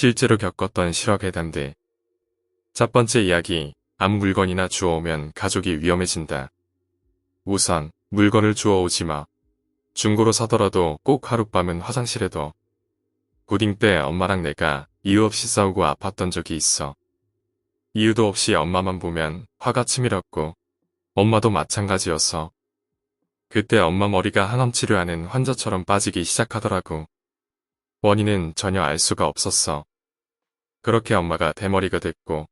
실제로 겪었던 실화괴담들. 첫 번째 이야기, 아무 물건이나 주워오면 가족이 위험해진다. 우선 물건을 주워오지 마. 중고로 사더라도 꼭 하룻밤은 화장실에 둬. 고딩 때 엄마랑 내가 이유 없이 싸우고 아팠던 적이 있어. 이유도 없이 엄마만 보면 화가 치밀었고 엄마도 마찬가지였어. 그때 엄마 머리가 항암 치료하는 환자처럼 빠지기 시작하더라고. 원인은 전혀 알 수가 없었어. 그렇게 엄마가 대머리가 됐고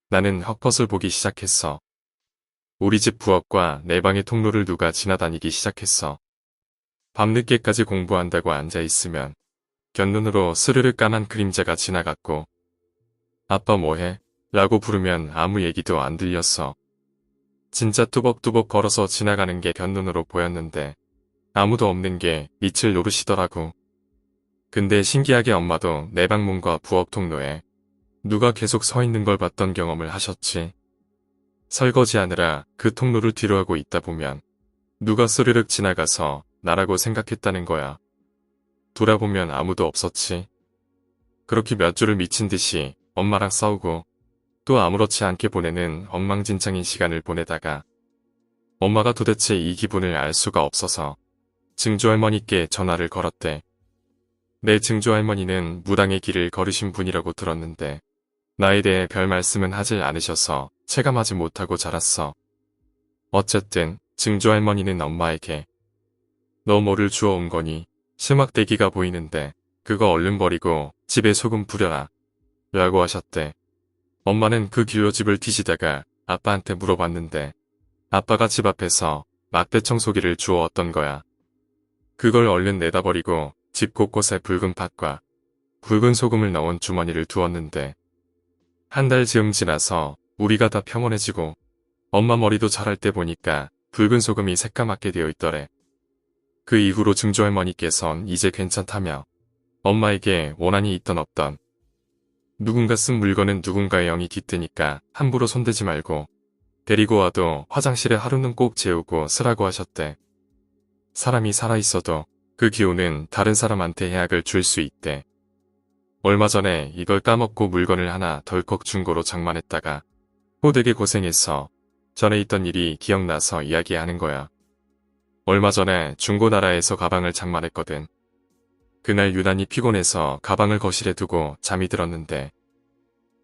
나는 헛것을 보기 시작했어. 우리 집 부엌과 내 방의 통로를 누가 지나다니기 시작했어. 밤늦게까지 공부한다고 앉아있으면 곁눈으로 스르르 까만 그림자가 지나갔고 아빠 뭐해? 라고 부르면 아무 얘기도 안 들렸어. 진짜 뚜벅뚜벅 걸어서 지나가는 게 곁눈으로 보였는데 아무도 없는 게 밑을 노르시더라고. 근데 신기하게 엄마도 내 방문과 부엌 통로에 누가 계속 서 있는 걸 봤던 경험을 하셨지. 설거지하느라 그 통로를 뒤로 하고 있다 보면 누가 스르륵 지나가서 나라고 생각했다는 거야. 돌아보면 아무도 없었지. 그렇게 몇 주를 미친 듯이 엄마랑 싸우고 또 아무렇지 않게 보내는 엉망진창인 시간을 보내다가 엄마가 도대체 이 기분을 알 수가 없어서 증조할머니께 전화를 걸었대. 내 증조할머니는 무당의 길을 걸으신 분이라고 들었는데 나에 대해 별 말씀은 하질 않으셔서 체감하지 못하고 자랐어. 어쨌든 증조할머니는 엄마에게 너 뭐를 주워온 거니? 수막대기가 보이는데 그거 얼른 버리고 집에 소금 뿌려라 라고 하셨대. 엄마는 그 길로 집을 뒤지다가 아빠한테 물어봤는데 아빠가 집 앞에서 막대 청소기를 주워왔던 거야. 그걸 얼른 내다 버리고 집 곳곳에 붉은 팥과 붉은 소금을 넣은 주머니를 두었는데 한 달 즈음 지나서 우리가 다 평온해지고 엄마 머리도 자랄 때 보니까 붉은 소금이 새까맣게 되어 있더래. 그 이후로 증조할머니께선 이제 괜찮다며 엄마에게 원한이 있던 없던 누군가 쓴 물건은 누군가의 영이 깃드니까 함부로 손대지 말고 데리고 와도 화장실에 하루는 꼭 재우고 쓰라고 하셨대. 사람이 살아있어도 그 기운은 다른 사람한테 해악을 줄 수 있대. 얼마 전에 이걸 까먹고 물건을 하나 덜컥 중고로 장만했다가 되게 고생했어. 전에 있던 일이 기억나서 이야기하는 거야. 얼마 전에 중고나라에서 가방을 장만했거든. 그날 유난히 피곤해서 가방을 거실에 두고 잠이 들었는데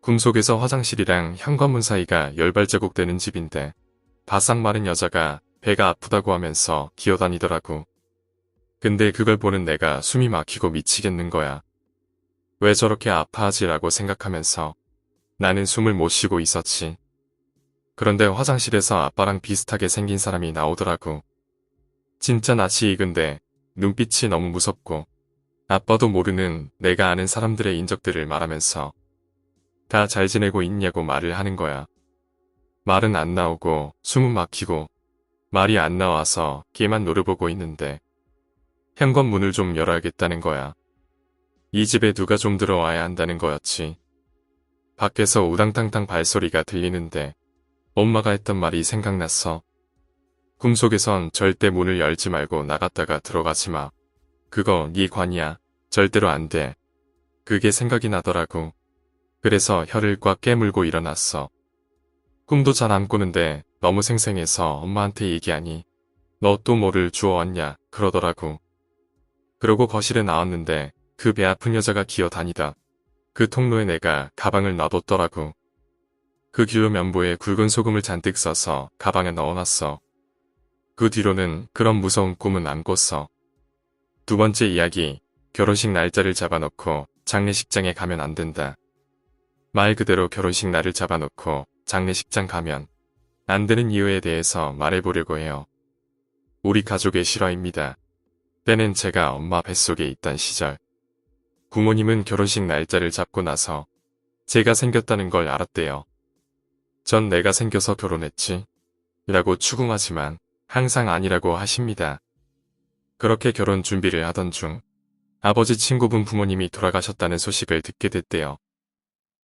꿈속에서 화장실이랑 현관문 사이가 열발자국 되는 집인데 바싹 마른 여자가 배가 아프다고 하면서 기어다니더라고. 근데 그걸 보는 내가 숨이 막히고 미치겠는 거야. 왜 저렇게 아파하지라고 생각하면서 나는 숨을 못 쉬고 있었지. 그런데 화장실에서 아빠랑 비슷하게 생긴 사람이 나오더라고. 진짜 낯이 익은데 눈빛이 너무 무섭고 아빠도 모르는 내가 아는 사람들의 인적들을 말하면서 다 잘 지내고 있냐고 말을 하는 거야. 말은 안 나오고 숨은 막히고 말이 안 나와서 걔만 노려보고 있는데 현관문을 좀 열어야겠다는 거야. 이 집에 누가 좀 들어와야 한다는 거였지. 밖에서 우당탕탕 발소리가 들리는데 엄마가 했던 말이 생각났어. 꿈속에선 절대 문을 열지 말고 나갔다가 들어가지 마. 그거 네 관이야. 절대로 안 돼. 그게 생각이 나더라고. 그래서 혀를 꽉 깨물고 일어났어. 꿈도 잘 안 꾸는데 너무 생생해서 엄마한테 얘기하니 너 또 뭐를 주워왔냐 그러더라고. 그러고 거실에 나왔는데 그 배 아픈 여자가 기어다니다 그 통로에 내가 가방을 놔뒀더라고. 그 길로 면보에 굵은 소금을 잔뜩 써서 가방에 넣어놨어. 그 뒤로는 그런 무서운 꿈은 안 꿨어. 두 번째 이야기, 결혼식 날짜를 잡아놓고 장례식장에 가면 안 된다. 말 그대로 결혼식 날을 잡아놓고 장례식장 가면 안 되는 이유에 대해서 말해보려고 해요. 우리 가족의 실화입니다. 때는 제가 엄마 뱃속에 있던 시절. 부모님은 결혼식 날짜를 잡고 나서 제가 생겼다는 걸 알았대요. 전 내가 생겨서 결혼했지 라고 추궁하지만 항상 아니라고 하십니다. 그렇게 결혼 준비를 하던 중 아버지 친구분 부모님이 돌아가셨다는 소식을 듣게 됐대요.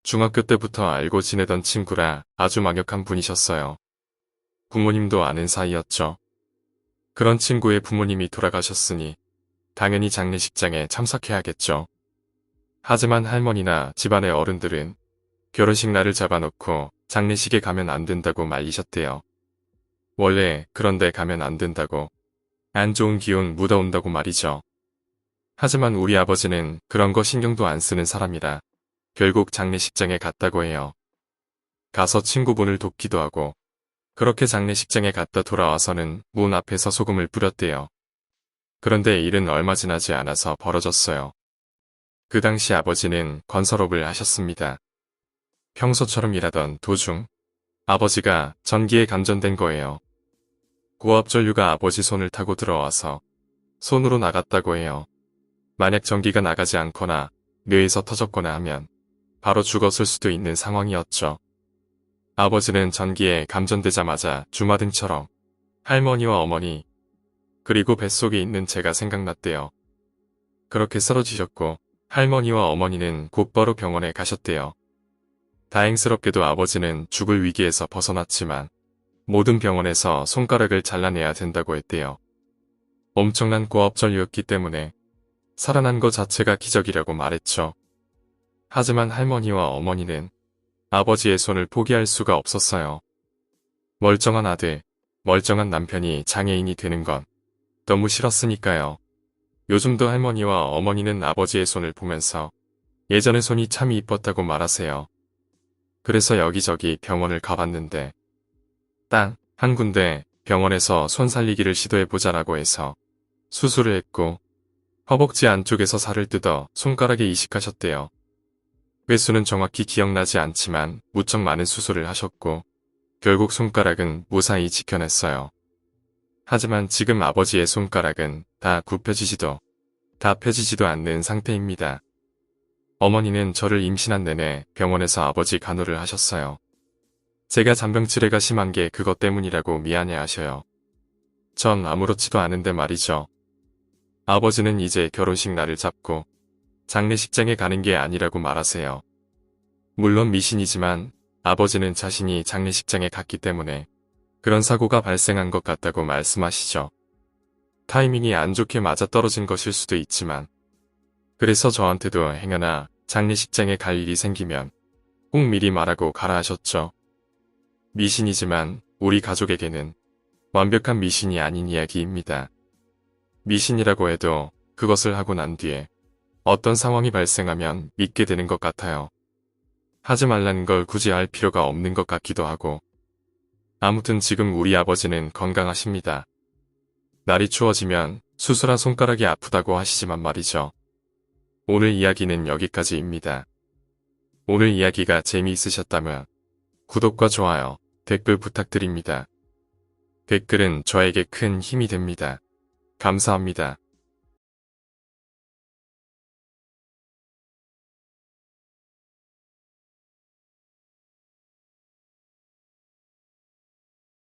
중학교 때부터 알고 지내던 친구라 아주 막역한 분이셨어요. 부모님도 아는 사이였죠. 그런 친구의 부모님이 돌아가셨으니 당연히 장례식장에 참석해야겠죠. 하지만 할머니나 집안의 어른들은 결혼식 날을 잡아놓고 장례식에 가면 안 된다고 말리셨대요. 원래 그런데 가면 안 된다고. 안 좋은 기운 묻어온다고 말이죠. 하지만 우리 아버지는 그런 거 신경도 안 쓰는 사람이라 결국 장례식장에 갔다고 해요. 가서 친구분을 돕기도 하고 그렇게 장례식장에 갔다 돌아와서는 문 앞에서 소금을 뿌렸대요. 그런데 일은 얼마 지나지 않아서 벌어졌어요. 그 당시 아버지는 건설업을 하셨습니다. 평소처럼 일하던 도중 아버지가 전기에 감전된 거예요. 고압전류가 아버지 손을 타고 들어와서 손으로 나갔다고 해요. 만약 전기가 나가지 않거나 뇌에서 터졌거나 하면 바로 죽었을 수도 있는 상황이었죠. 아버지는 전기에 감전되자마자 주마등처럼 할머니와 어머니 그리고 뱃속에 있는 제가 생각났대요. 그렇게 쓰러지셨고 할머니와 어머니는 곧바로 병원에 가셨대요. 다행스럽게도 아버지는 죽을 위기에서 벗어났지만 모든 병원에서 손가락을 잘라내야 된다고 했대요. 엄청난 고압전류였기 때문에 살아난 것 자체가 기적이라고 말했죠. 하지만 할머니와 어머니는 아버지의 손을 포기할 수가 없었어요. 멀쩡한 아들, 멀쩡한 남편이 장애인이 되는 건 너무 싫었으니까요. 요즘도 할머니와 어머니는 아버지의 손을 보면서 예전의 손이 참 이뻤다고 말하세요. 그래서 여기저기 병원을 가봤는데 딱 한 군데 병원에서 손 살리기를 시도해보자라고 해서 수술을 했고 허벅지 안쪽에서 살을 뜯어 손가락에 이식하셨대요. 횟수는 정확히 기억나지 않지만 무척 많은 수술을 하셨고 결국 손가락은 무사히 지켜냈어요. 하지만 지금 아버지의 손가락은 다 굽혀지지도 다 펴지지도 않는 상태입니다. 어머니는 저를 임신한 내내 병원에서 아버지 간호를 하셨어요. 제가 잔병치레가 심한 게 그것 때문이라고 미안해하셔요. 전 아무렇지도 않은데 말이죠. 아버지는 이제 결혼식 날을 잡고 장례식장에 가는 게 아니라고 말하세요. 물론 미신이지만 아버지는 자신이 장례식장에 갔기 때문에 그런 사고가 발생한 것 같다고 말씀하시죠. 타이밍이 안 좋게 맞아떨어진 것일 수도 있지만 그래서 저한테도 행여나 장례식장에 갈 일이 생기면 꼭 미리 말하고 가라 하셨죠. 미신이지만 우리 가족에게는 완벽한 미신이 아닌 이야기입니다. 미신이라고 해도 그것을 하고 난 뒤에 어떤 상황이 발생하면 믿게 되는 것 같아요. 하지 말라는 걸 굳이 할 필요가 없는 것 같기도 하고. 아무튼 지금 우리 아버지는 건강하십니다. 날이 추워지면 수술한 손가락이 아프다고 하시지만 말이죠. 오늘 이야기는 여기까지입니다. 오늘 이야기가 재미있으셨다면 구독과 좋아요, 댓글 부탁드립니다. 댓글은 저에게 큰 힘이 됩니다. 감사합니다.